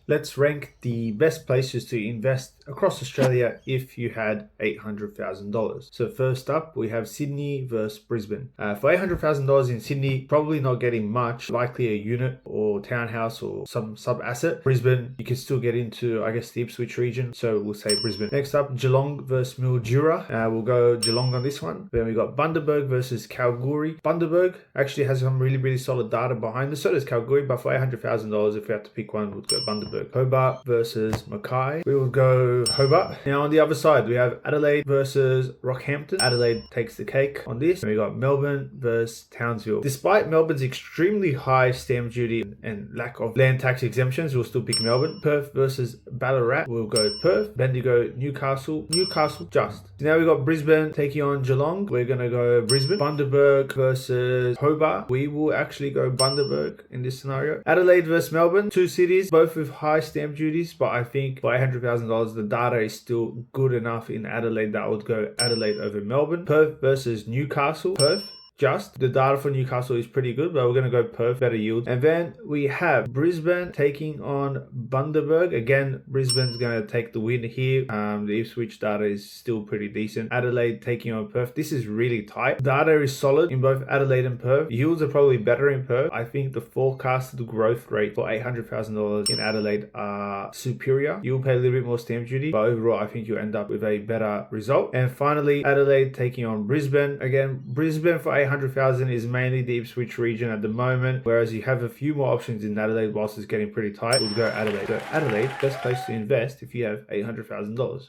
Let's rank the best places to invest across Australia if you had $800,000. So first up, we have Sydney versus Brisbane. For $800,000 in Sydney, probably not getting much, likely a unit or townhouse or some sub asset. Brisbane, you can still get into, I guess, the Ipswich region, so we'll say Brisbane. Next up, Geelong versus Mildura. We'll go Geelong on this one. Then we got Bundaberg versus Kalgoorlie. Bundaberg actually has some really solid data behind this. So does Kalgoorlie, but for $800,000, if we had to pick one, we'd go Bundaberg. Hobart versus Mackay. We will go Hobart. Now on the other side, we have Adelaide versus Rockhampton. Adelaide takes the cake on this. And we got Melbourne versus Townsville. Despite Melbourne's extremely high stamp duty and lack of land tax exemptions, we'll still pick Melbourne. Perth versus Ballarat. We'll go Perth. Bendigo, Newcastle. Newcastle just. So now we got Brisbane taking on Geelong. We're going to go Brisbane. Bundaberg versus Hobart. We will actually go Bundaberg in this scenario. Adelaide versus Melbourne. Two cities, both with high stamp duties, but I think for $800,000 the data is still good enough in Adelaide that I would go Adelaide over Melbourne. Perth versus Newcastle. Perth. Just the data for Newcastle is pretty good, but we're going to go Perth, better yield. And then we have Brisbane taking on Bundaberg. Again, Brisbane's going to take the win here. The Ipswich data is still pretty decent. Adelaide taking on Perth. This is really tight. Data is solid in both Adelaide and Perth. Yields are probably better in Perth. I think the forecasted growth rate for $800,000 in Adelaide are superior. You'll pay a little bit more stamp duty, but overall, I think you'll end up with a better result. And finally, Adelaide taking on Brisbane. Again, Brisbane for $800,000 is mainly the Ipswich region at the moment, whereas you have a few more options in Adelaide whilst it's getting pretty tight. We'll go Adelaide. So Adelaide, best place to invest if you have $800,000.